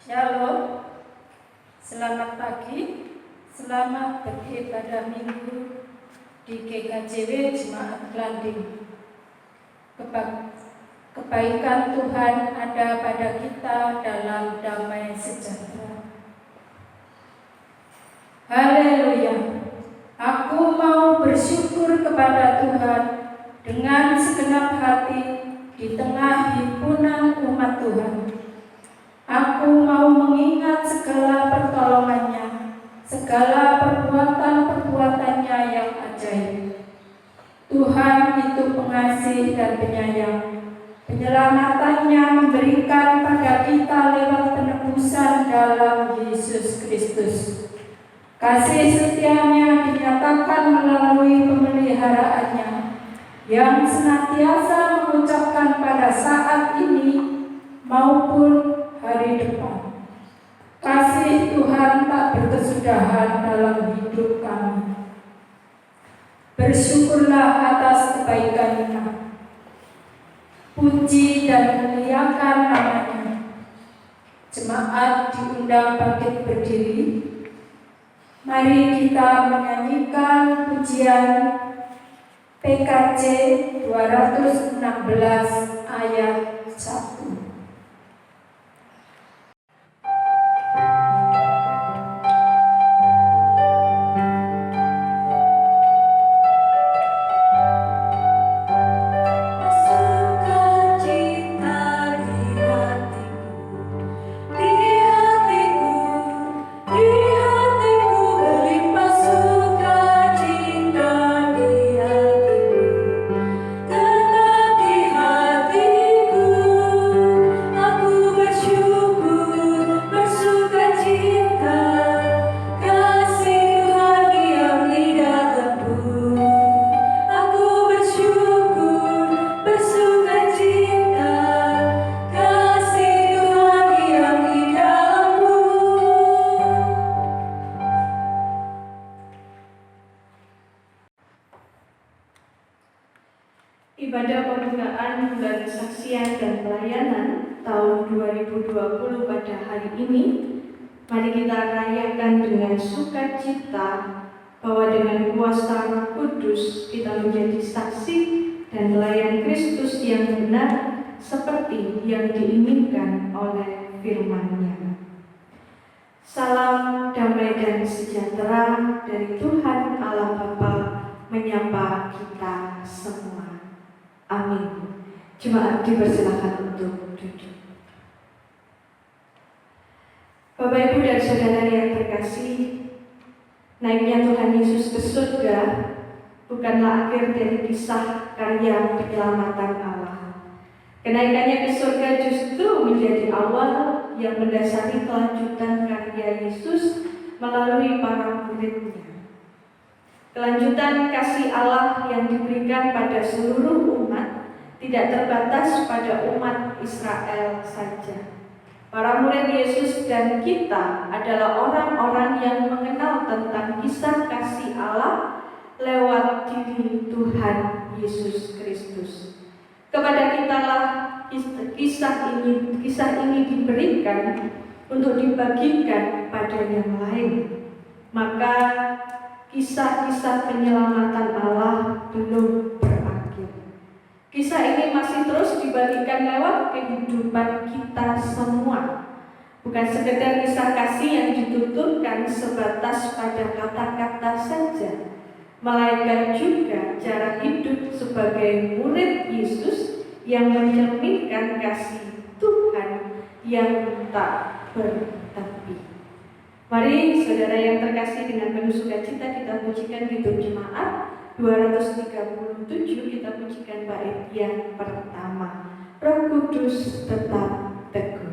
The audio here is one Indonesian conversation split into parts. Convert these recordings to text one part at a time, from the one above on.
Shalom, selamat pagi, selamat beribadah minggu di GKJW Jemaat Landing. Kebaikan Tuhan ada pada kita dalam damai sejahtera. Haleluya, aku mau bersyukur kepada Tuhan dengan segenap hati di tengah himpunan umat Tuhan. Aku mau mengingat segala pertolongannya, segala perbuatan-perbuatannya yang ajaib. Tuhan itu pengasih dan penyayang. Penyelamatannya memberikan pada kita lewat penebusan dalam Yesus Kristus. Kasih setianya dinyatakan melalui pemeliharaannya yang senantiasa mengucapkan pada saat ini maupun hari depan. Kasih Tuhan tak berkesudahan dalam hidup kami. Bersyukurlah atas kebaikan-Nya. Puji dan memuliakan nama-Nya. Jemaat diundang bangkit berdiri. Mari kita menyanyikan pujian PKJ 216 ayat 1. Ibadah pembukaan bulan kesaksian dan pelayanan tahun 2020 pada hari ini, mari kita rayakan dengan sukacita bahwa dengan kuasa Roh Kudus kita menjadi saksi dan pelayan Kristus yang benar seperti yang diinginkan oleh firman-Nya. Salam damai dan sejahtera dari Tuhan Allah Bapa menyapa kita semua. Amin. Jemaat dipersilakan untuk duduk. Bapak, Ibu, dan Saudara yang terkasih, naiknya Tuhan Yesus ke surga bukanlah akhir dari kisah karya penyelamatan Allah. Kenaikannya ke surga justru menjadi awal yang mendasari kelanjutan karya Yesus melalui para murid-Nya. Kelanjutan kasih Allah yang diberikan pada seluruh umat tidak terbatas pada umat Israel saja. Para murid Yesus dan kita adalah orang-orang yang mengenal tentang kisah kasih Allah lewat diri Tuhan Yesus Kristus. Kepada kitalah kisah ini diberikan untuk dibagikan pada yang lain. Maka kisah-kisah penyelamatan Allah belum berakhir. Kisah ini masih terus dibagikan lewat kehidupan kita semua. Bukan sekedar kisah kasih yang dituturkan sebatas pada kata-kata saja, melainkan juga cara hidup sebagai murid Yesus yang mencerminkan kasih Tuhan yang tak bertepi. Mari saudara yang terkasih, dengan penuh sukacita kita pujikan hidup jemaat 237, kita pujikan bait yang pertama. Roh Kudus tetap teguh.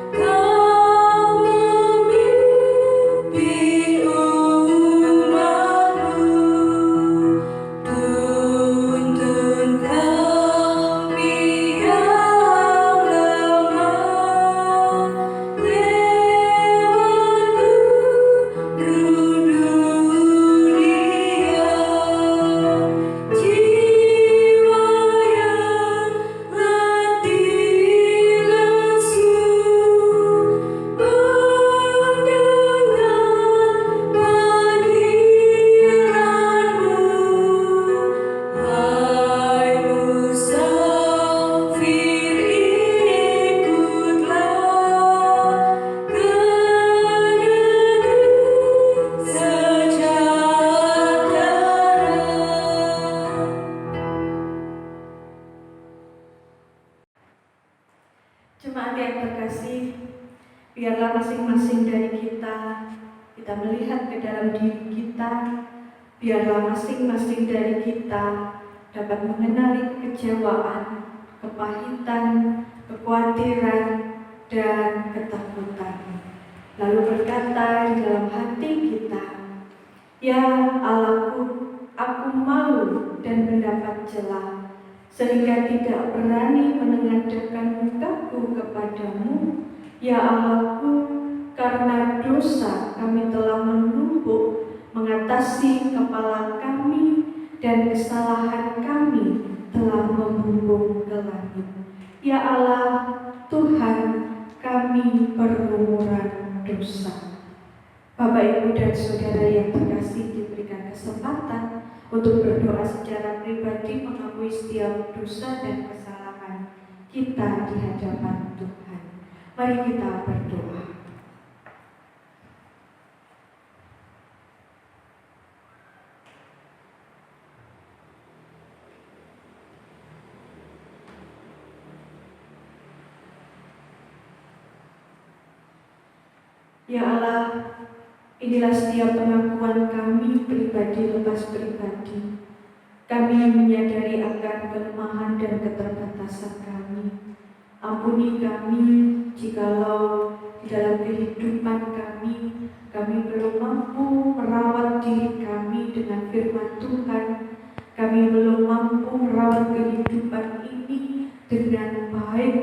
Kau memimpin umat. masing-masing dari kita melihat ke dalam diri kita, biarlah masing-masing dari kita dapat mengenali kekecewaan, kepahitan, kekhawatiran, dan ketakutan. Lalu berkata di dalam hati kita, "Ya Allahku, aku malu dan mendapat celah, sehingga tidak berani menengadahkan mukaku kepadamu. Ya Allahku, karena dosa kami telah menumpuk mengatasi kepala kami, dan kesalahan kami telah membumbung ke langit. Ya Allah, Tuhan, kami berlumuran dosa." Bapak, Ibu, dan Saudara yang terkasih, diberikan kesempatan untuk berdoa secara pribadi mengakui setiap dosa dan kesalahan kita di hadapan Tuhan. Mari kita berdoa. Ya Allah, inilah setiap pengakuan kami pribadi lepas pribadi. Kami menyadari akan kelemahan dan keterbatasan kami. Ampuni kami jikalau di dalam kehidupan kami belum mampu merawat diri kami dengan firman Tuhan. Kami belum mampu merawat kehidupan ini dengan baik.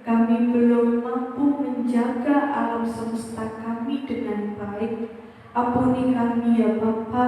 Kami belum mampu menjaga alam semesta kami dengan baik. Ampuni kami ya Bapa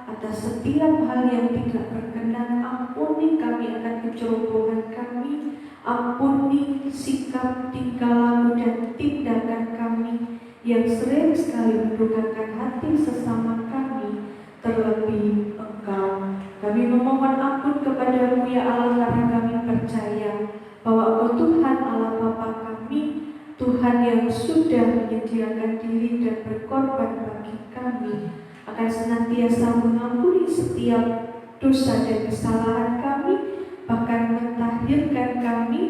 atas setiap hal yang tidak berkenan. Ampuni kami akan kecerobohan kami. Ampuni sikap, tingkah laku, dan tindakan kami yang sering sekali mendukakan hati sesama kami, terlebih Engkau. Kami memohon ampun kepadamu ya Allah, karena kami percaya bahwa Engkau Tuhan Allah Bapa kami, Tuhan yang sudah menyediakan diri dan berkorban bagi kami, akan senantiasa mengampuni setiap dosa dan kesalahan kami, bahkan mentahirkan kami,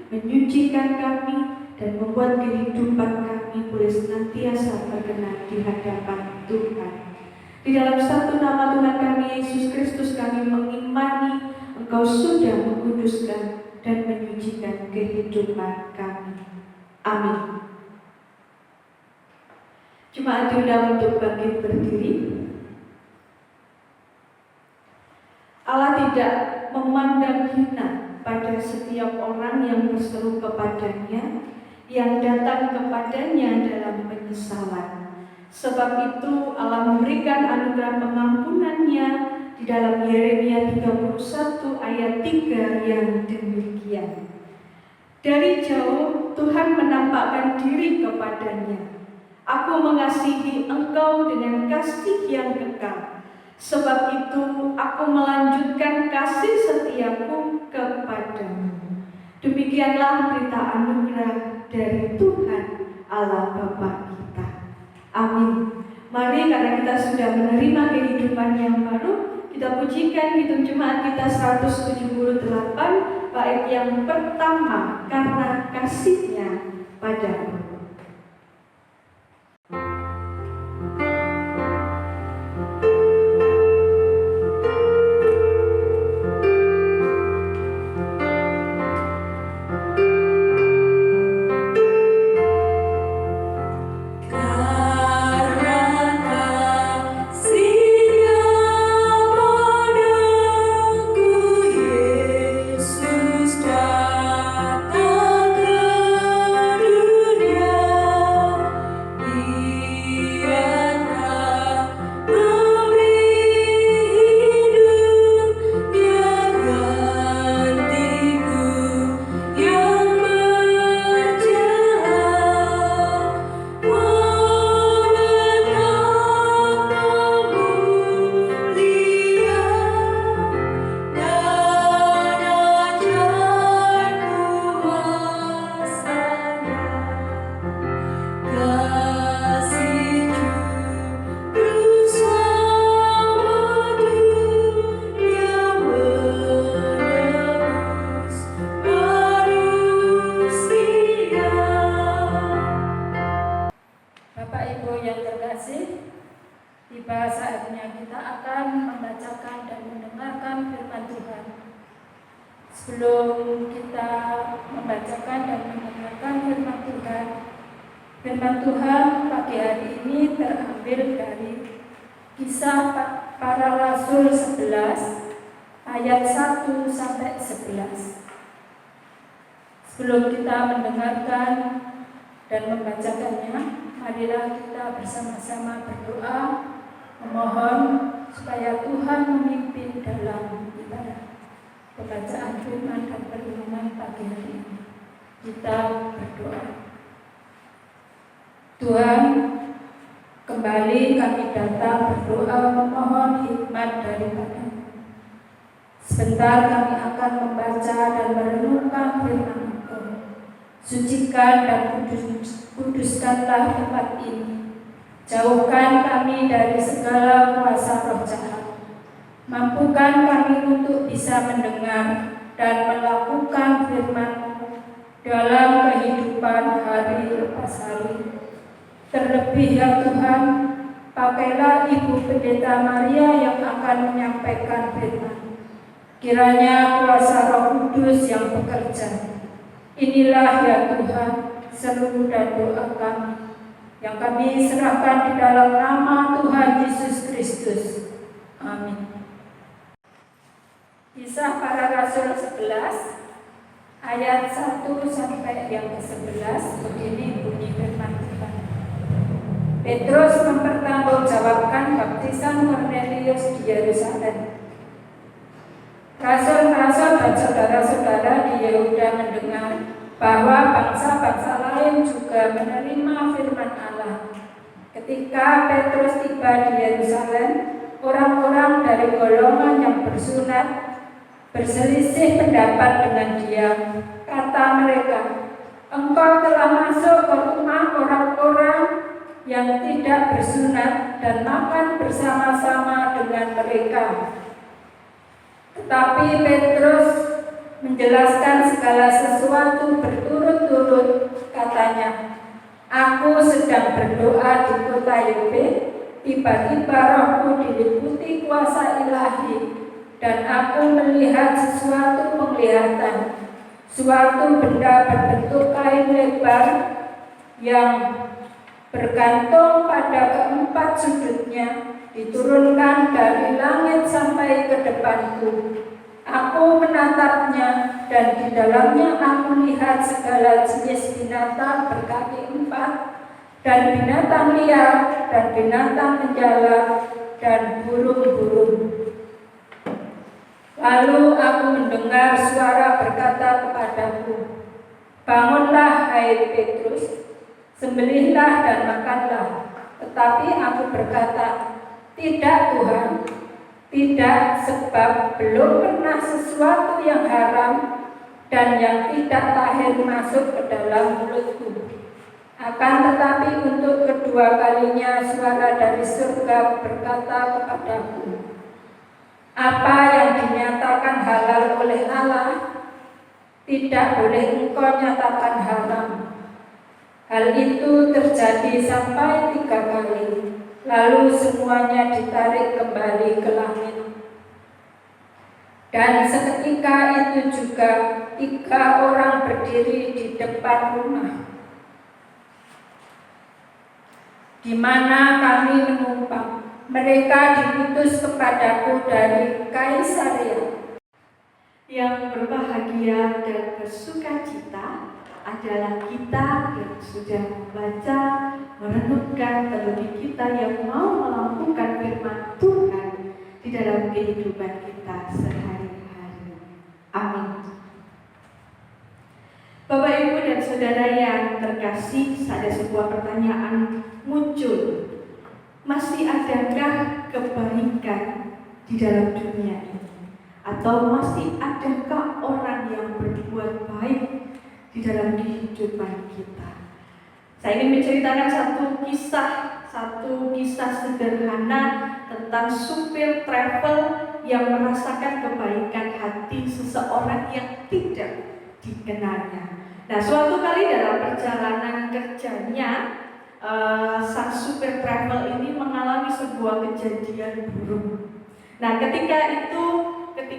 menyucikan kami, dan membuat kehidupan kami boleh senantiasa berkenan di hadapan Tuhan. Di dalam satu nama Tuhan kami Yesus Kristus, kami mengimani Engkau sudah menguduskan dan menyucikan kehidupan kami. Amin. Jemaat diundang untuk bangkit berdiri. Allah tidak memandang hina pada setiap orang yang berseru kepadanya, yang datang kepadanya dalam penyesalan. Sebab itu Allah memberikan anugerah pengampunannya di dalam Yeremia 31 ayat 3 yang demikian. Dari jauh Tuhan menampakkan diri kepadanya. Aku mengasihi engkau dengan kasih yang kekal. Sebab itu aku melanjutkan kasih setiaku kepadamu. Demikianlah berita anugerah dari Tuhan Allah Bapa kita. Amin. Mari, karena kita sudah menerima kehidupan yang baru, kita pujikan Kidung Jemaat kita 178 bait yang pertama, karena kasih-Nya padamu. Dunia Sebelum kita membacakan dan mendengarkan firman Tuhan pagi hari ini terambil dari Kisah Para Rasul 11 ayat 1 sampai 11. Sebelum kita mendengarkan dan membacakannya, marilah kita bersama-sama berdoa memohon supaya Tuhan memimpin dalam ibadah pembacaan firman dan perenungan pagi hari ini. Kita berdoa. Tuhan, kembali kami datang berdoa memohon hikmat daripada-Mu. Sebentar kami akan membaca dan merenungkan firman-Mu. Sucikan dan kuduskanlah tempat ini. Jauhkan kami dari segala kuasa roh jahat. Mampukan kami untuk bisa mendengar dan melakukan firman-Mu dalam kehidupan hari lepas hari. Terlebih ya Tuhan, pakailah Ibu Pendeta Maria yang akan menyampaikan firman. Kiranya kuasa Roh Kudus yang bekerja. Inilah ya Tuhan seru dan doa kami yang kami serahkan di dalam nama Tuhan Yesus Kristus. Amin. Kisah Para Rasul 11 ayat 1 sampai yang ke-11 begini bunyi firman Tuhan. Petrus mempertanggungjawabkan baptisan Kornelius di Yerusalem. Rasul-rasul dan saudara-saudara di Yehuda mendengar bahwa bangsa-bangsa lain juga menerima firman Allah. Ketika Petrus tiba di Yerusalem, orang-orang dari golongan yang bersunat berselisih pendapat dengan dia. Kata mereka, "Engkau telah masuk ke rumah orang-orang yang tidak bersunat dan makan bersama-sama dengan mereka." Tetapi Petrus menjelaskan segala sesuatu berturut-turut. Katanya, "Aku sedang berdoa di kota Yope, tiba-tiba rohku diliputi kuasa ilahi, dan aku melihat sesuatu penglihatan, suatu benda berbentuk kain lebar yang bergantung pada keempat sudutnya, diturunkan dari langit sampai ke depanku. Aku menatapnya, dan di dalamnya aku lihat segala jenis binatang berkaki 4, dan binatang liar, dan binatang menjalar, dan burung-burung. Lalu aku mendengar suara berkata kepadaku, 'Bangunlah, hai Petrus, sembelihlah dan makanlah.' Tetapi aku berkata, 'Tidak Tuhan, tidak, sebab belum pernah sesuatu yang haram dan yang tidak tahir masuk ke dalam mulutku.' Akan tetapi untuk kedua kalinya suara dari surga berkata kepadaku, 'Apa yang dinyatakan halal oleh Allah, tidak boleh engkau nyatakan haram.' Hal itu terjadi sampai 3 kali, lalu semuanya ditarik kembali ke langit. Dan seketika itu juga 3 orang berdiri di depan rumah, di mana kami menumpang. Mereka diutus kepadaku dari Kaisarea. Yang berbahagia dan bersukacita adalah kita yang sudah membaca, merenungkan, terlebih kita yang mau melakukan firman Tuhan di dalam kehidupan kita sehari-hari. Amin. Bapak, Ibu, dan Saudara yang terkasih, ada sebuah pertanyaan muncul. Masih adakah kebaikan di dalam dunia ini? Atau masih adakah orang yang berbuat baik di dalam kehidupan kita? Saya ingin menceritakan satu kisah sederhana tentang supir travel yang merasakan kebaikan hati seseorang yang tidak dikenalnya. Nah, suatu kali dalam perjalanan kerjanya, sang supir travel ini mengalami sebuah kejadian buruk. Nah, ketika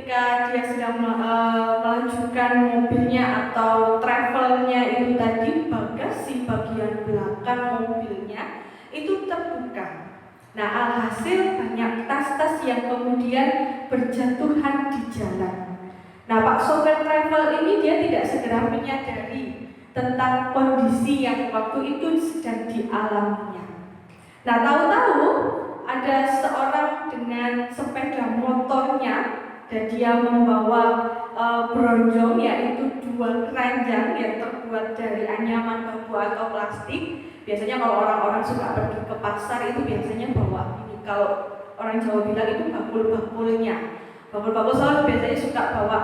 ketika dia sedang melanjutkan mobilnya atau travelnya itu tadi, bagasi bagian belakang mobilnya itu terbuka. Nah, alhasil banyak tas-tas yang kemudian berjatuhan di jalan. Nah, Pak sopir travel ini dia tidak segera menyadari tentang kondisi yang waktu itu sedang dialaminya. Nah, tahu-tahu ada seorang dengan sepeda motornya dan dia membawa bronjong, yaitu 2 keranjang yang terbuat dari anyaman bambu atau plastik. Biasanya kalau orang-orang suka pergi ke pasar itu biasanya bawa ini, kalau orang Jawa bilang itu bakul-bakulnya. Bakul-bakul selalu biasanya suka bawa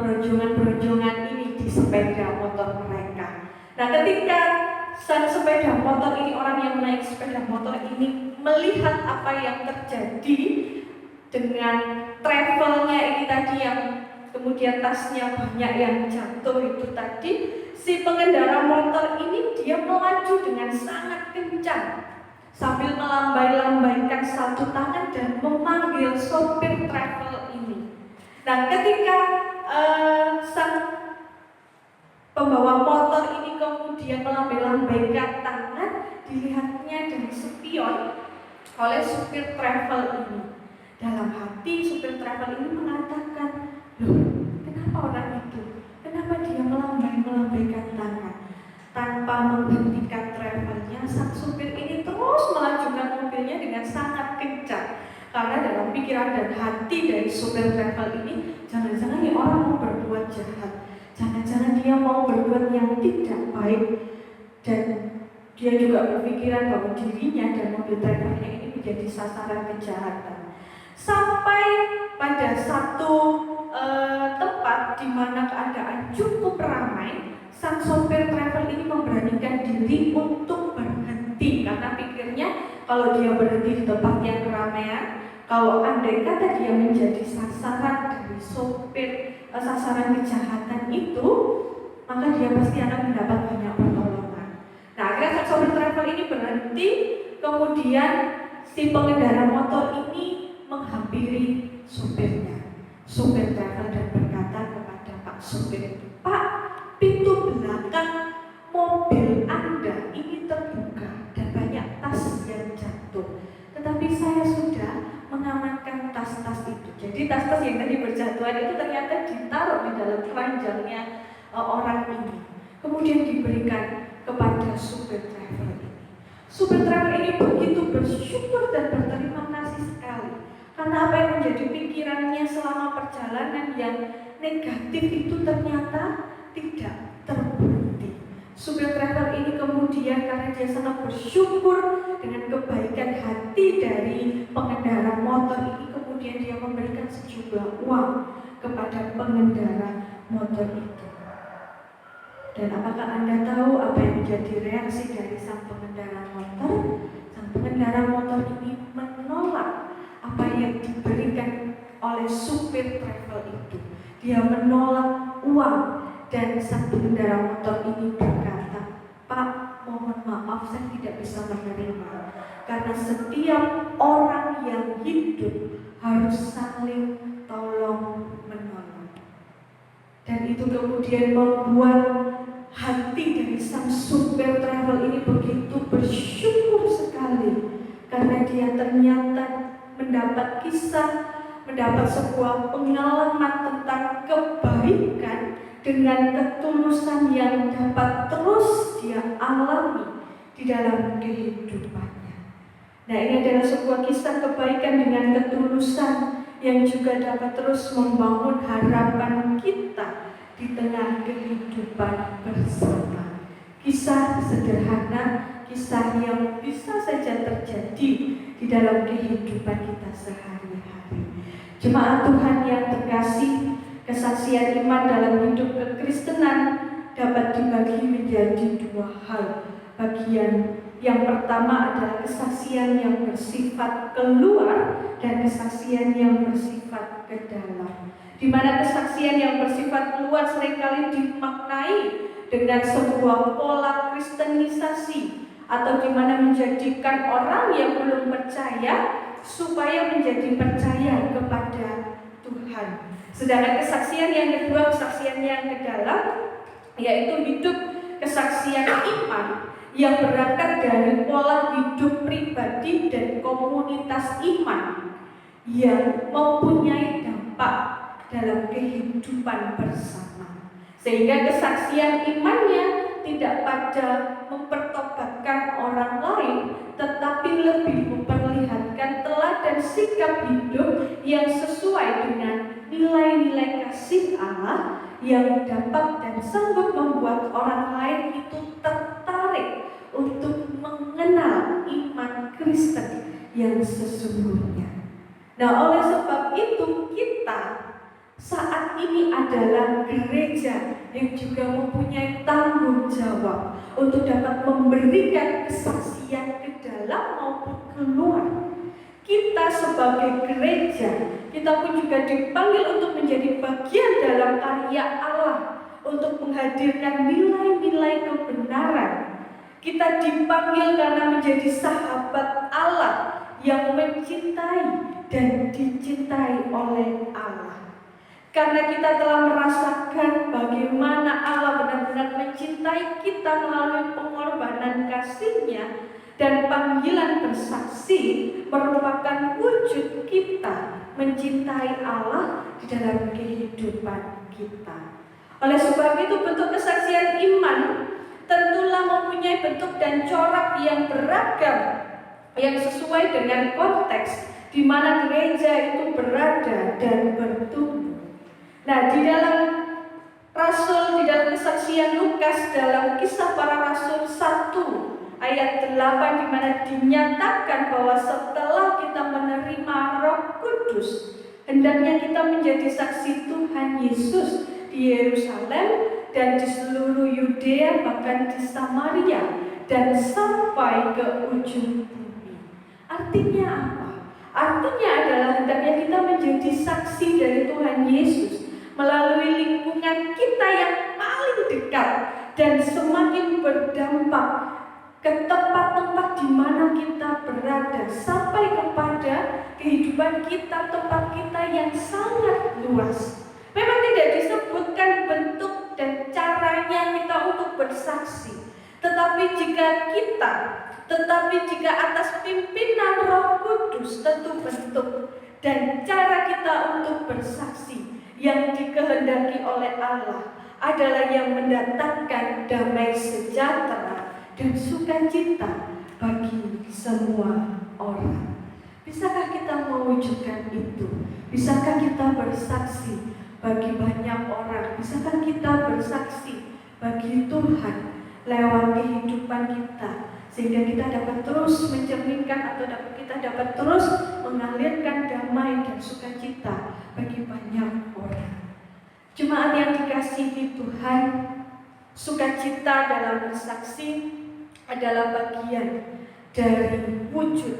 bronjongan-bronjongan ini di sepeda motor mereka. Nah, ketika sang sepeda motor ini, orang yang naik sepeda motor ini melihat apa yang terjadi dengan travelnya ini tadi, yang kemudian tasnya banyak yang jatuh itu tadi, si pengendara motor ini dia melaju dengan sangat kencang sambil melambai-lambaikan satu tangan dan memanggil sopir travel ini. Nah, ketika sang pembawa motor ini kemudian melambai-lambaikan tangan, dilihatnya dari spion oleh supir travel ini. Dalam hati supir travel ini mengatakan, loh, kenapa orang itu? Kenapa dia melambaikan tangan? Tanpa menghentikan travelnya, sang supir ini terus melajukan mobilnya dengan sangat kencang. Karena dalam pikiran dan hati dari supir travel ini, jangan-jangan ini orang mau berbuat jahat, jangan-jangan dia mau berbuat yang tidak baik, dan dia juga berpikiran bahwa dirinya dan mobil travelnya ini menjadi sasaran kejahatan. Sampai pada satu tempat di mana keadaan cukup ramai, sang sopir travel ini memberanikan diri untuk berhenti karena pikirnya kalau dia berhenti di tempat yang keramaian, kalau andai kata dia menjadi sasaran dari sasaran kejahatan itu, maka dia pasti akan mendapat banyak pertolongan. Nah, akhirnya sang sopir travel ini berhenti, kemudian si pengendara motor ini menghampiri supirnya, supir travel, dan berkata kepada Pak supir itu, Pak, pintu belakang mobil Anda ini terbuka dan banyak tas yang jatuh, tetapi saya sudah mengamankan tas-tas itu. Jadi tas-tas yang tadi berjatuhan itu ternyata ditaruh di dalam keranjangnya orang ini, kemudian diberikan kepada supir travel ini. Supir travel ini begitu bersyukur dan berterima kasih sekali, karena apa yang menjadi pikirannya selama perjalanan yang negatif itu ternyata tidak terbukti. Supir travel ini kemudian karena dia sangat bersyukur dengan kebaikan hati dari pengendara motor ini, kemudian dia memberikan sejumlah uang kepada pengendara motor itu. Dan apakah Anda tahu apa yang menjadi reaksi dari sang pengendara motor? Sang pengendara motor ini menolak apa yang diberikan oleh supir travel itu. Dia menolak uang, dan sang pengendara motor ini berkata, Pak, mohon maaf, saya tidak bisa menerima, karena setiap orang yang hidup harus saling tolong menolong. Dan itu kemudian membuat hati dari sang supir travel ini begitu bersyukur sekali, karena dia ternyata mendapat mendapat sebuah pengalaman tentang kebaikan dengan ketulusan yang dapat terus dia alami di dalam kehidupannya. Nah, ini adalah sebuah kisah kebaikan dengan ketulusan yang juga dapat terus membangun harapan kita di tengah kehidupan bersama. Kisah sederhana, kisah yang bisa saja terjadi di dalam kehidupan kita sehari-hari. Jemaat Tuhan yang terkasih, kesaksian iman dalam hidup kekristenan dapat dibagi menjadi 2 hal. Bagian yang pertama adalah kesaksian yang bersifat keluar dan kesaksian yang bersifat ke dalam. Di mana kesaksian yang bersifat keluar seringkali dimaknai dengan sebuah pola kristenisasi, atau di mana menjadikan orang yang belum percaya supaya menjadi percaya kepada Tuhan. Sedangkan kesaksian yang kedua, kesaksian yang ke dalam, yaitu hidup kesaksian iman yang berangkat dari pola hidup pribadi dan komunitas iman yang mempunyai dampak dalam kehidupan bersama. Sehingga kesaksian imannya tidak pada mempertobatkan orang lain, tetapi lebih memperlihatkan teladan sikap hidup yang sesuai dengan nilai-nilai kasih Allah yang dapat dan sanggup membuat orang lain itu tertarik untuk mengenal iman Kristen yang sesungguhnya. Nah, oleh sebab itu kita saat ini adalah gereja yang juga mempunyai tanggung jawab untuk dapat memberikan kesaksian ke dalam maupun keluar. Kita sebagai gereja, kita pun juga dipanggil untuk menjadi bagian dalam karya Allah, untuk menghadirkan nilai-nilai kebenaran. Kita dipanggil karena menjadi sahabat Allah yang mencintai dan dicintai oleh Allah. Karena kita telah merasakan bagaimana Allah benar-benar mencintai kita melalui pengorbanan kasih-Nya, dan panggilan bersaksi merupakan wujud kita mencintai Allah di dalam kehidupan kita. Oleh sebab itu, bentuk kesaksian iman tentulah mempunyai bentuk dan corak yang beragam, yang sesuai dengan konteks di mana gereja itu berada dan bertumbuh. Nah, di dalam kesaksian Lukas dalam Kisah Para Rasul 1 ayat 8, di mana dinyatakan bahwa setelah kita menerima Roh Kudus, hendaknya kita menjadi saksi Tuhan Yesus di Yerusalem dan di seluruh Yudea, bahkan di Samaria, dan sampai ke ujung bumi. Artinya apa? Artinya adalah hendaknya kita menjadi saksi dari Tuhan Yesus melalui lingkungan kita yang paling dekat dan semakin berdampak ke tempat-tempat di mana kita berada, sampai kepada kehidupan kita, tempat kita yang sangat luas. Memang tidak disebutkan bentuk dan caranya kita untuk bersaksi, tetapi jika atas pimpinan Roh Kudus, tentu bentuk dan cara kita untuk bersaksi yang dikehendaki oleh Allah adalah yang mendatangkan damai sejahtera dan sukacita bagi semua orang. Bisakah kita mewujudkan itu? Bisakah kita bersaksi bagi banyak orang? Bisakah kita bersaksi bagi Tuhan lewat kehidupan kita, sehingga kita dapat terus mencerminkan atau kita dapat terus mengalirkan damai dan sukacita bagi banyak orang. Jemaat yang dikasihi Tuhan, sukacita dalam bersaksi adalah bagian dari wujud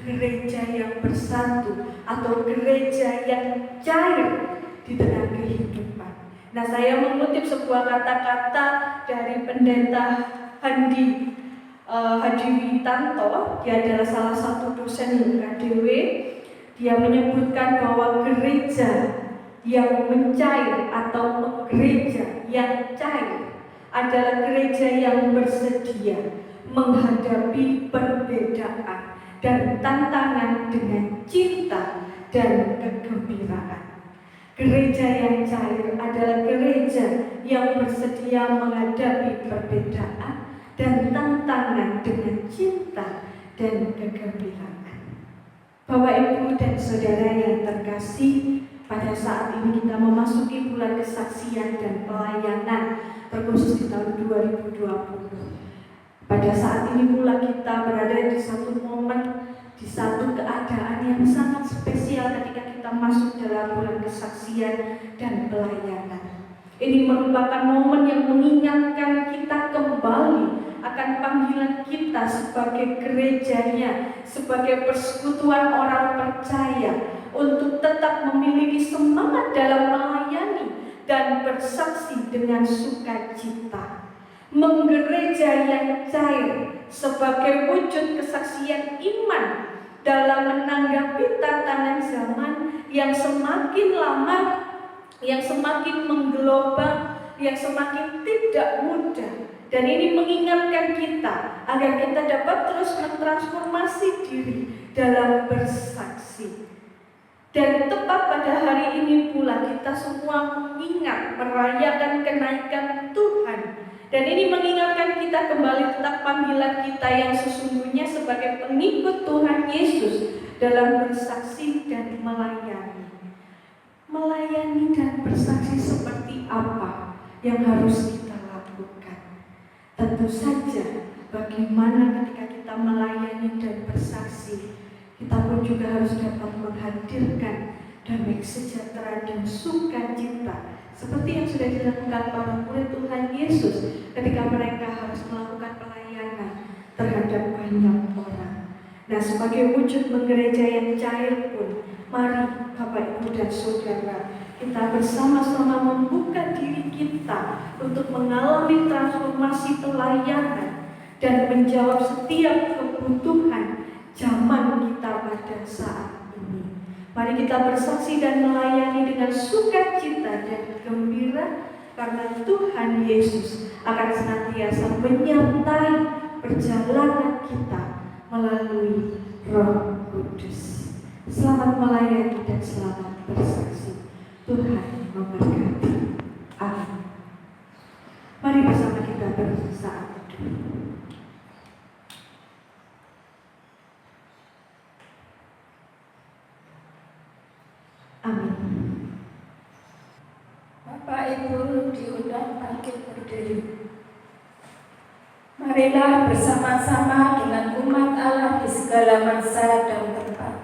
gereja yang bersatu atau gereja yang cair di tengah kehidupan. Nah, saya mengutip sebuah kata-kata dari pendeta Hadi Witanto. Dia adalah salah satu dosen UKDW. Dia menyebutkan bahwa gereja yang mencair atau gereja yang cair adalah gereja yang bersedia menghadapi perbedaan dan tantangan dengan cinta dan kegembiraan. Gereja yang cair adalah gereja yang bersedia menghadapi perbedaan dan tantangan dengan cinta dan kegembiraan. Bapak, Ibu, dan Saudara yang terkasih, pada saat ini kita memasuki bulan kesaksian dan pelayanan, terkhusus di tahun 2020. Pada saat ini pula kita berada di satu momen, di satu keadaan yang sangat spesial ketika kita masuk dalam bulan kesaksian dan pelayanan. Ini merupakan momen yang mengingatkan kita kembali akan panggilan kita sebagai gerejanya, sebagai persekutuan orang percaya, untuk tetap memiliki semangat dalam melayani dan bersaksi dengan sukacita. Menggereja yang cair sebagai wujud kesaksian iman dalam menanggapi tantangan zaman yang semakin lama, yang semakin menggelombang, yang semakin tidak mudah. Dan ini mengingatkan kita agar kita dapat terus mentransformasi diri dalam bersaksi. Dan tepat pada hari ini pula kita semua mengingat, merayakan kenaikan Tuhan. Dan ini mengingatkan kita kembali tentang panggilan kita yang sesungguhnya sebagai pengikut Tuhan Yesus dalam bersaksi dan melayani. Melayani dan bersaksi seperti apa yang harus kita lakukan? Tentu saja bagaimana ketika kita melayani dan bersaksi, kita pun juga harus dapat menghadirkan damai sejahtera dan sukacita seperti yang sudah dilakukan para murid Tuhan Yesus ketika mereka harus melakukan pelayanan terhadap banyak orang. Nah, sebagai wujud menggereja yang cair pun, mari Bapak Ibu dan Saudara, kita bersama-sama membuka diri kita untuk mengalami transformasi pelayanan dan menjawab setiap kebutuhan zaman kita pada saat ini. Mari kita bersaksi dan melayani dengan sukacita dan gembira karena Tuhan Yesus akan senantiasa menyertai perjalanan kita melalui Roh Kudus. Selamat melayani dan selamat bersaksi. Tuhan memberkati. Amin. Mari bersama kita bersaat teduh. Amin. Bapak Ibu diundang bangkit berdiri. Marilah bersama-sama dengan umat Allah di segala masa dan tempat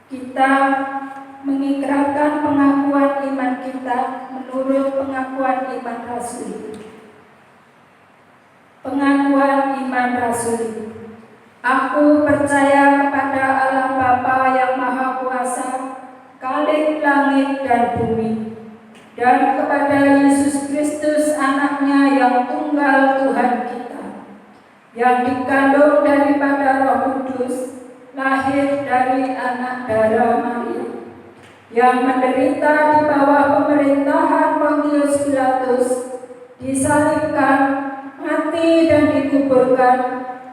kita mengikrarkan pengakuan iman kita menurut pengakuan iman rasuli. Pengakuan iman rasuli. Aku percaya kepada Allah Bapa yang Maha Kuasa, Khalik langit dan bumi, dan kepada Yesus Kristus anaknya yang tunggal Tuhan kita, yang dikandung daripada Roh Kudus, lahir dari anak darah Maria, yang menderita di bawah pemerintahan Pontius Pilatus, disalibkan, mati dan dikuburkan,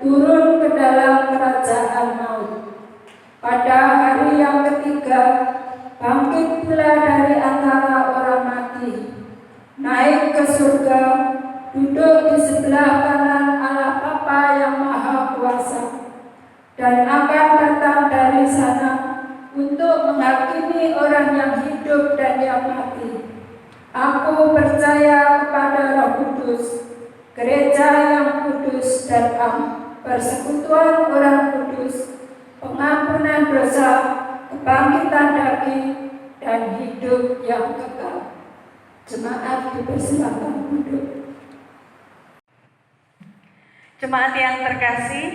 turun ke dalam kerajaan maut. Pada hari yang ketiga, bangkit pula dari antara orang mati, naik ke surga, duduk di sebelah kanan Allah Bapa yang Maha Kuasa, dan akan datang dari sana untuk menghakimi orang yang hidup dan yang mati. Aku percaya kepada Roh Kudus, gereja yang kudus dan am, persekutuan orang kudus, pengampunan dosa, kebangkitan daging, dan hidup yang kekal. Jemaat dipersilakan duduk. Jemaat yang terkasih,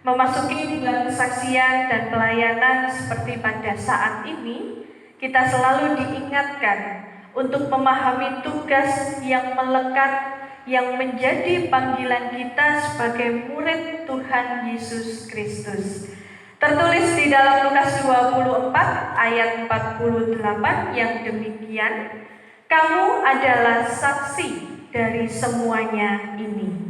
memasuki bulan kesaksian dan pelayanan seperti pada saat ini, kita selalu diingatkan untuk memahami tugas yang melekat yang menjadi panggilan kita sebagai murid Tuhan Yesus Kristus. Tertulis di dalam Lukas 24 ayat 48 yang demikian, kamu adalah saksi dari semuanya ini.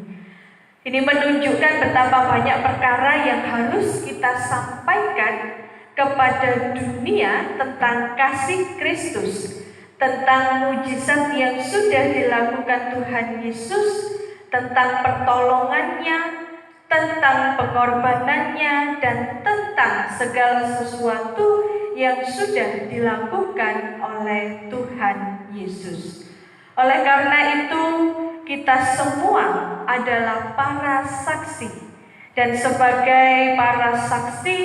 Ini menunjukkan betapa banyak perkara yang harus kita sampaikan kepada dunia tentang kasih Kristus, tentang mujizat yang sudah dilakukan Tuhan Yesus, tentang pertolongannya, tentang pengorbanannya, dan tentang segala sesuatu yang sudah dilakukan oleh Tuhan Yesus. Oleh karena itu, kita semua adalah para saksi, dan sebagai para saksi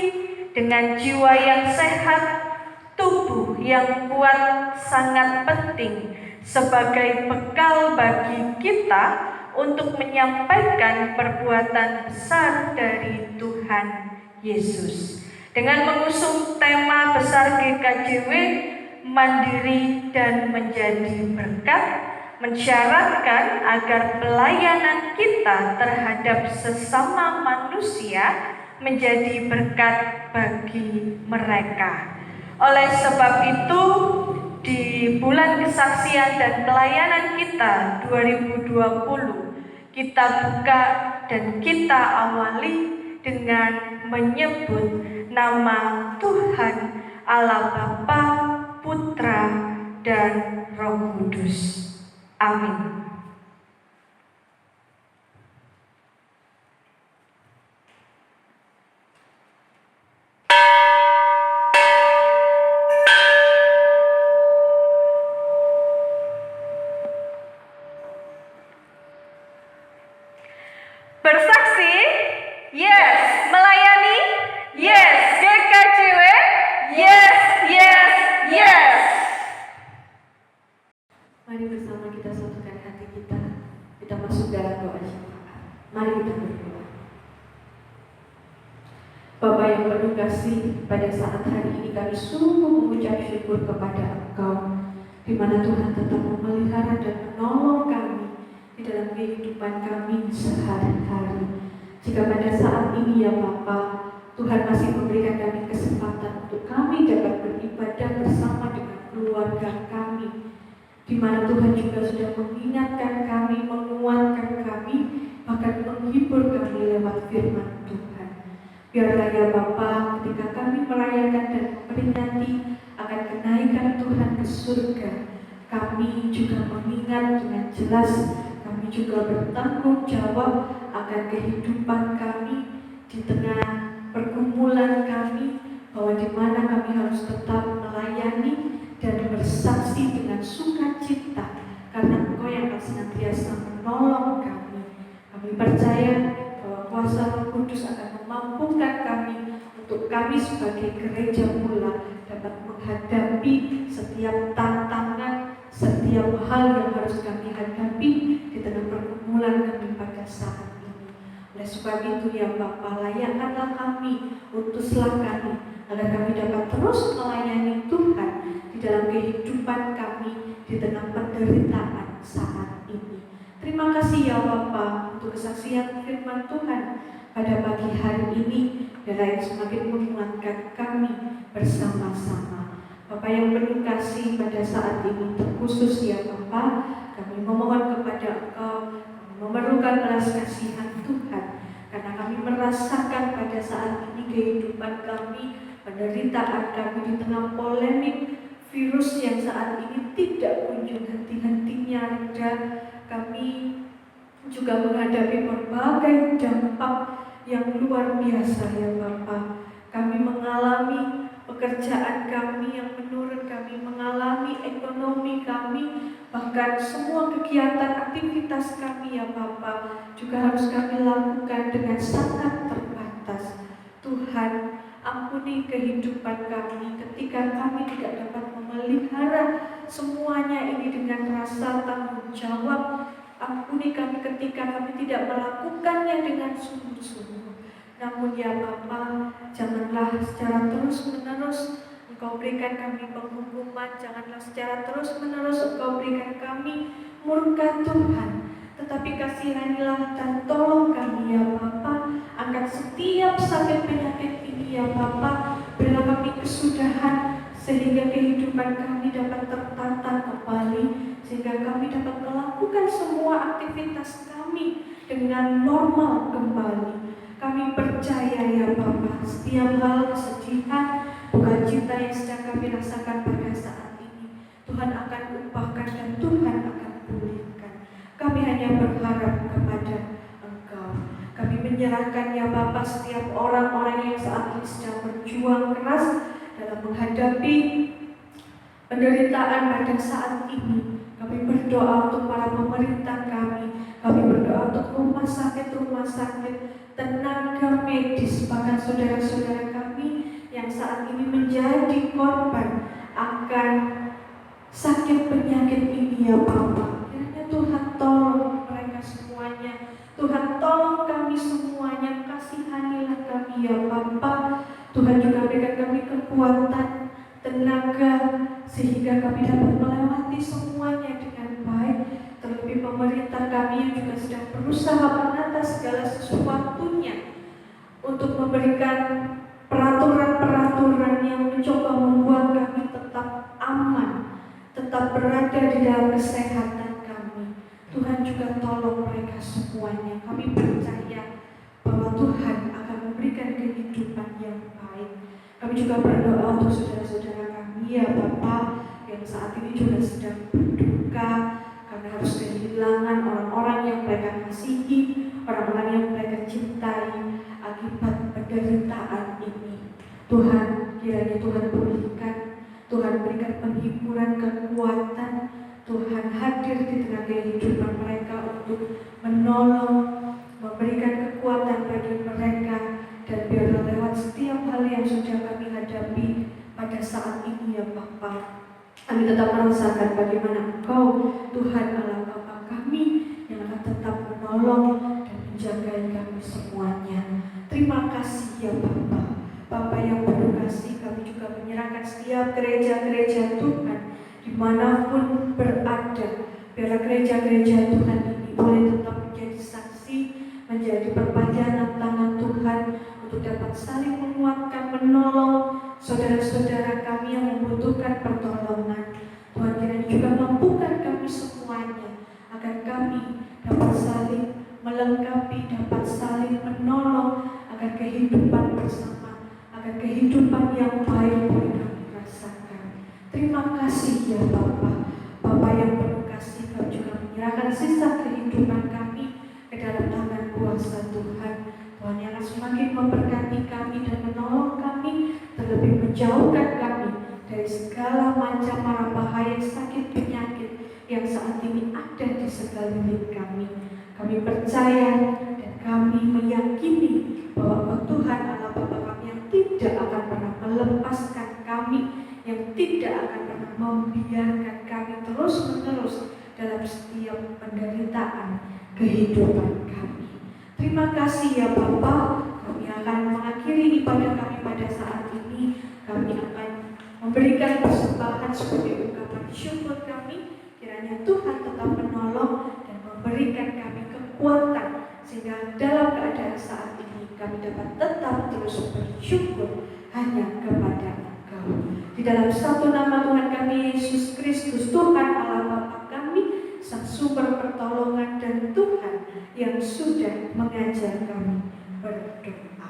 dengan jiwa yang sehat, tubuh yang kuat sangat penting sebagai bekal bagi kita untuk menyampaikan perbuatan besar dari Tuhan Yesus. Dengan mengusung tema besar GKJW, mandiri dan menjadi berkat, mensyaratkan agar pelayanan kita terhadap sesama manusia menjadi berkat bagi mereka. Oleh sebab itu, di bulan kesaksian dan pelayanan kita 2020, kita buka dan kita awali dengan menyebut nama Tuhan Allah Bapa, Putra, dan Roh Kudus. Amin. Bersaksi, yes. Melayani, yes. GKJW, yes, yes, yes. Mari bersama kita satukan hati kita. Kita masuk dalam doa syafaat. Mari kita berdoa. Bapa yang penuh kasih, pada saat hari ini kami sungguh mengucap syukur kepada Engkau, di mana Tuhan tetap memelihara dan menolong kami di dalam kehidupan kami sehari-hari. Jika pada saat ini ya Bapa, Tuhan masih memberikan kami kesempatan untuk kami dapat beribadah bersama dengan keluarga kami, di mana Tuhan juga sudah mengingatkan kami, menguatkan kami, bahkan menghibur kami lewat firman Tuhan. Biarlah ya Bapa, ketika kami merayakan dan memperingati akan kenaikan Tuhan ke surga, kami juga mengingat dengan jelas, kami juga bertanggung jawab akan kehidupan kami di tengah pergumulan kami, bahwa di mana kami harus tetap melayani dan bersaksi dengan sukacita, karena Engkau yang akan senantiasa menolong kami. Kami percaya bahwa kuasa Roh Kudus akan memampukan kami untuk kami sebagai gereja mula dapat menghadapi setiap tantangan, setiap hal yang harus kami hadapi di tengah pergumulan kami pada saat ini. Oleh sebab itu ya Bapa, layakkanlah kami, utuslah kami, agar kami dapat terus melayani Tuhan di dalam kehidupan kami di tengah penderitaan saat ini. Terima kasih ya Bapa untuk kesaksian firman Tuhan pada pagi hari ini, dan yang semakin menguatkan kami bersama-sama. Bapa yang penuh kasih, pada saat ini terkhusus ya Bapa, kami memohon kepada Engkau, kami memerlukan belas kasihan Tuhan, karena kami merasakan pada saat ini kehidupan kami, penderitaan kami di tengah polemik virus yang saat ini tidak kunjung henti-hentinya reda. Kami juga menghadapi berbagai dampak yang luar biasa ya Bapa. Kami mengalami pekerjaan kami yang menurun, kami mengalami ekonomi kami, bahkan semua kegiatan aktivitas kami ya Bapa juga harus kami lakukan dengan sangat terbatas. Tuhan, ampuni kehidupan kami ketika kami tidak dapat memelihara semuanya ini dengan rasa tanggung jawab. Ampuni kami ketika kami tidak melakukannya dengan sungguh-sungguh. Namun ya Bapa, janganlah secara terus-menerus Engkau berikan kami penghukuman, janganlah secara terus-menerus Engkau berikan kami murka Tuhan, tetapi kasihanilah dan tolong kami ya Bapa, angkat setiap sakit penyakit ini ya Bapa, berilah kami kesudahan sehingga kehidupan kami dapat tertata kembali, sehingga kami dapat melakukan semua aktivitas kami dengan normal kembali. Kami percaya ya Bapa, setiap hal kesedihan, sukacita yang sedang kami rasakan pada saat ini, Tuhan akan ubahkan dan Tuhan akan pulihkan. Kami hanya berharap kepada Engkau. Kami menyerahkan ya Bapa setiap orang-orang yang saat ini sedang berjuang keras dalam menghadapi penderitaan pada saat ini. Kami berdoa untuk para pemerintah kami berdoa untuk rumah sakit, tenaga medis, bahkan saudara-saudara kami yang saat ini menjadi korban akan sakit penyakit ini ya Bapa. Kiranya Tuhan tolong mereka semuanya, Tuhan tolong kami semuanya, kasihanilah kami ya Bapa. Tuhan juga berikan kami kekuatan, tenaga, sehingga kami dapat melewati semuanya dengan baik. Terlebih pemerintah kami yang juga sedang berusaha menata segala sesuatunya untuk memberikan peraturan-peraturan yang mencoba membuat tetap berada di dalam kesehatan kami. Tuhan juga tolong mereka semuanya. Kami percaya bahwa Tuhan akan memberikan kehidupan yang baik. Kami juga berdoa untuk saudara-saudara kami ya Bapa yang saat ini juga sedang berduka karena harus kehilangan orang-orang yang mereka kasihi, orang-orang yang mereka cintai akibat penderitaan ini. Tuhan, kiranya Tuhan pulihkan, Tuhan berikan penghiburan, kekuatan, Tuhan hadir di tengah kehidupan mereka untuk menolong, memberikan kekuatan bagi mereka, dan biarlah lewat setiap hal yang sudah kami hadapi pada saat ini ya Bapa, kami tetap merasakan bagaimana Engkau, Tuhan Allah Bapa kami, yang akan tetap menolong dan menjaga kami semuanya. Terima kasih ya Bapa. Bapa yang penuh kasih, kami juga menyerahkan setiap gereja-gereja Tuhan dimanapun berada. Biarlah gereja-gereja Tuhan ini boleh tetap menjadi saksi, menjadi perpanjangan tangan Tuhan untuk dapat saling menguatkan, menolong saudara-saudara kami yang membutuhkan pertolongan. Tuhan kiranya juga mampukan kami semuanya agar kami dapat saling melengkapi, dapat saling menolong, agar kehidupan bersama, agar kehidupan yang baik boleh kami rasakan. Terima kasih ya Bapa. Bapa yang penuh kasih, kami juga menyerahkan sisa kehidupan kami ke dalam tangan kuasa Tuhan. Tuhan yang akan semakin memberkati kami dan menolong kami, terlebih menjauhkan kami dari segala macam mara bahaya, sakit, penyakit yang saat ini ada di sekeliling kami. Kami percaya dan kami meyakini bahwa Tuhan Allah Bapa kami yang tidak akan pernah melepaskan kami, yang tidak akan pernah membiarkan kami terus-menerus dalam setiap penderitaan kehidupan kami. Terima kasih ya Bapa. Kami akan mengakhiri ibadah kami pada saat ini. Kami akan memberikan persembahan sebagai ungkapan syukur kami. Kiranya Tuhan tetap menolong dan memberikan kami kekuatan, sehingga dalam keadaan saat ini kami dapat tetap terus bersyukur hanya kepada Engkau. Di dalam satu nama Tuhan kami Yesus Kristus, Tuhan Allah Bapa kami, Sang Sumber pertolongan dan Tuhan yang sudah mengajar kami berdoa.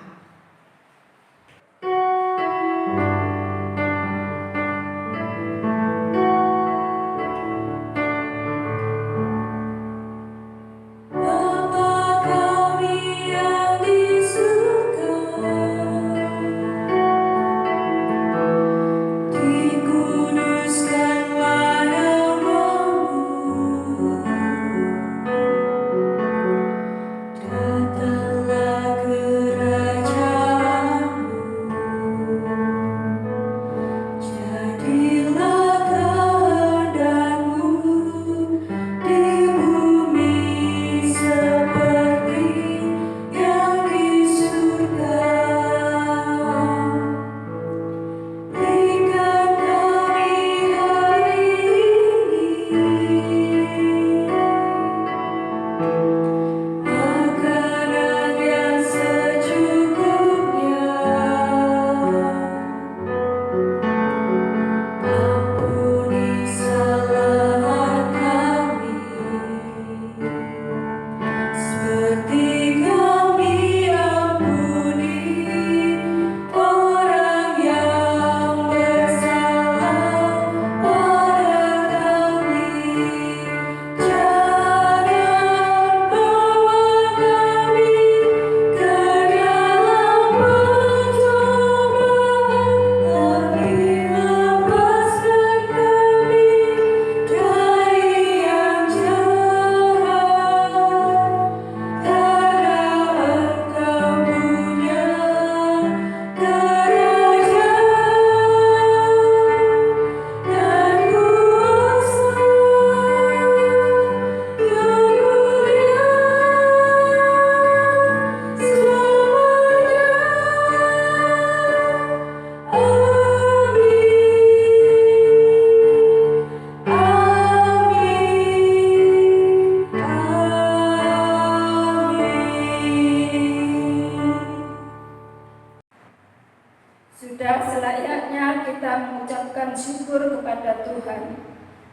Sudah selayaknya kita mengucapkan syukur kepada Tuhan.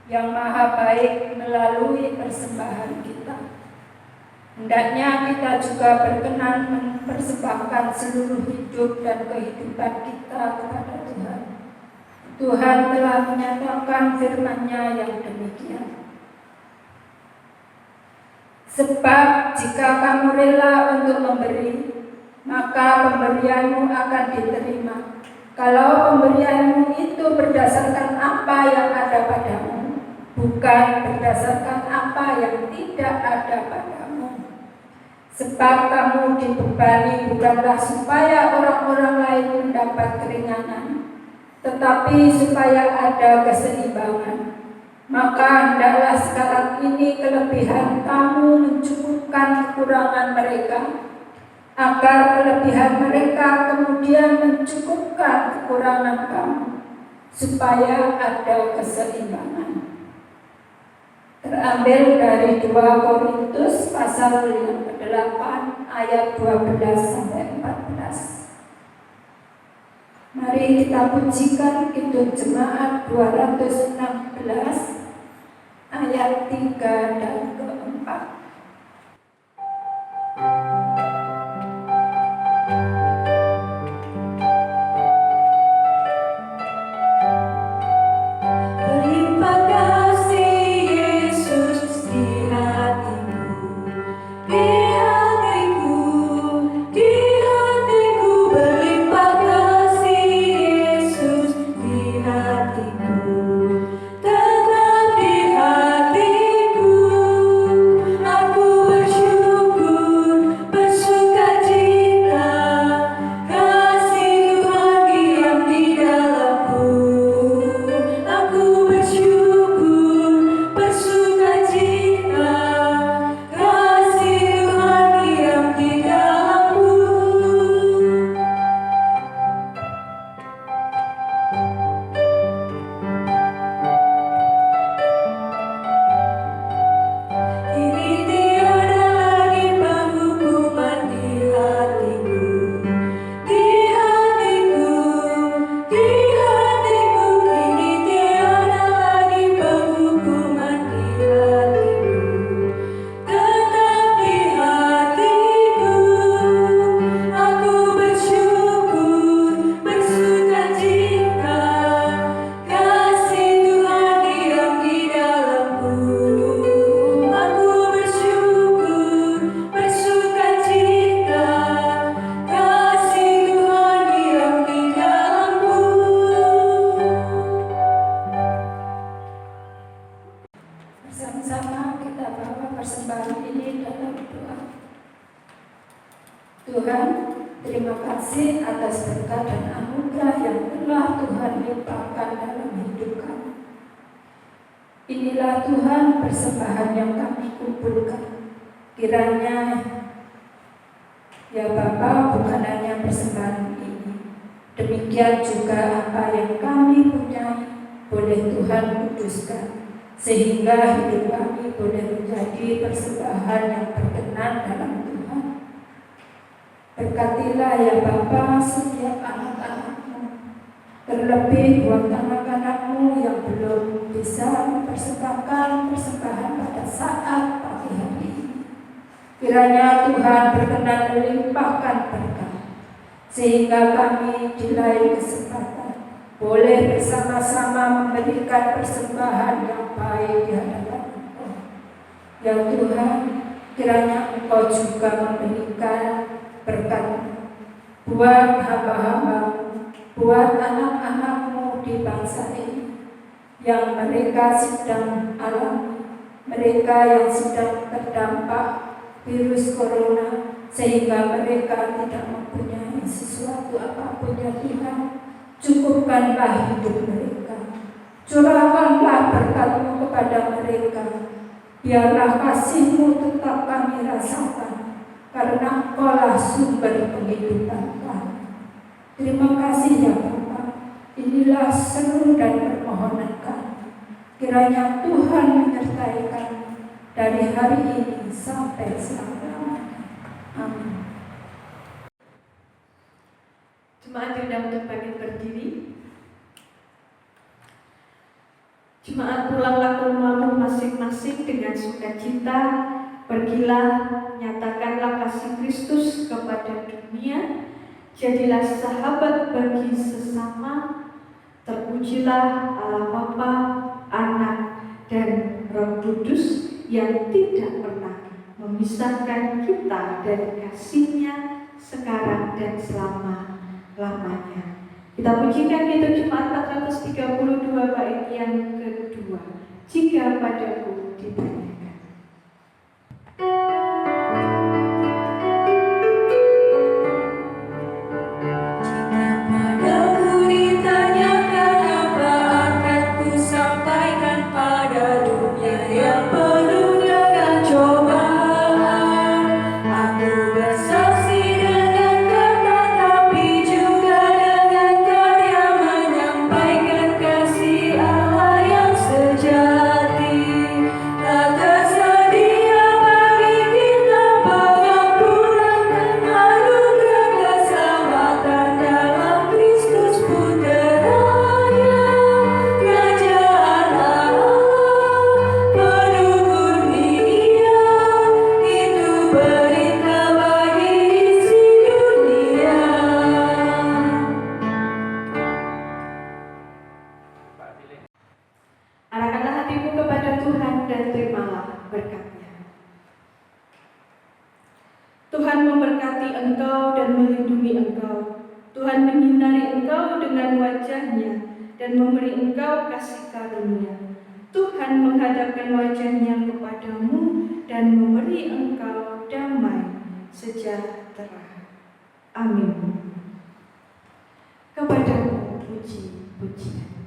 yang maha baik melalui persembahan kita. Hendaknya kita juga berkenan mempersembahkan seluruh hidup dan kehidupan kita kepada Tuhan. Tuhan telah menyatakan firman-Nya yang demikian. Sebab jika kamu rela untuk memberi, maka pemberianmu akan diterima. Kalau pemberianmu itu berdasarkan apa yang ada padamu, bukan berdasarkan apa yang tidak ada padamu. Sebab kamu dibebani bukanlah supaya orang-orang lain mendapat keringanan, tetapi supaya ada keseimbangan. Maka hendaklah sekarang ini kelebihan kamu mencukupkan kekurangan mereka, agar kelebihan mereka kemudian mencukupkan kekurangan kamu, supaya ada keseimbangan. Terambil dari 2 Korintus pasal 8 ayat 12 sampai 14. Mari kita pujikan Kidung Jemaat 216 ayat 3 dan ke-4. Bersama-sama kita bawa persembahan ini dalam doa. Tuhan, terima kasih atas berkat dan anugerah yang telah Tuhan limpahkan dalam hidup kami. Inilah Tuhan persembahan yang kami kumpulkan. Kiranya ya Bapa, bukan hanya persembahan ini, demikian juga apa yang kami punya boleh Tuhan kuduskan, sehingga hidup kami boleh menjadi persembahan yang berkenan dalam Tuhan. Berkatilah ya Bapa setiap anak-anak-Mu, terlebih buat anak-anak-Mu yang belum bisa mempersembahkan persembahan pada saat pagi hari ini. Kiranya Tuhan berkenan melimpahkan berkat, sehingga kami di lain kesempatan boleh bersama-sama memberikan persembahan yang baik di hadapan Engkau. Ya Tuhan, kiranya Engkau juga memberikan berkat buat hamba-hamba-Mu, buat anak-anak-Mu di bangsa ini yang mereka sedang alami, mereka yang sedang terdampak virus corona, sehingga mereka tidak mempunyai sesuatu apapun. Ya Tuhan, cukupkanlah hidup mereka, curahkanlah berkat-Mu kepada mereka, biarlah kasih-Mu tetap kami rasakan, karena Engkau-lah sumber penghidupan kami. Terima kasih ya Bapa, inilah seru dan permohonan kami. Kiranya Tuhan menyertai kami dari hari ini sampai selama-lamanya. Amin. Jemaat diundang untuk bangkit berdiri. Jemaat, pulanglah ke rumahmu masing-masing dengan sukacita. Pergilah, nyatakanlah kasih Kristus kepada dunia. Jadilah sahabat bagi sesama. Terpujilah Allah Bapa, Anak, dan Roh Kudus yang tidak pernah memisahkan kita dari kasih-Nya sekarang dan selama-lamanya. Kita pujikan itu Jemaat 432 bait yang kedua. Jika padaku ditanyakan. Padaku ditanyakan apa akan ku sampaikan pada dunia yang penuh dengan cobaan. Aku bersaksi dengan kata tapi juga dengan karya menyampaikan kasih Allah yang sejati. Tak tersedia bagi kita pengampunan dan anugerah keselamatan dalam Kristus Putranya. Kerajaan Allah penuh kurnia, itu berita bagi isi dunia. Arahkanlah hatimu kepada Tuhan dan terimalah berkat-Nya. Tuhan memberkati engkau dan melindungi engkau. Tuhan menyinari engkau dengan wajah-Nya dan memberi engkau kasih karunia. Tuhan menghadapkan wajah-Nya kepadamu dan memberi engkau damai sejahtera. Amin. Kepadamu puji-pujian.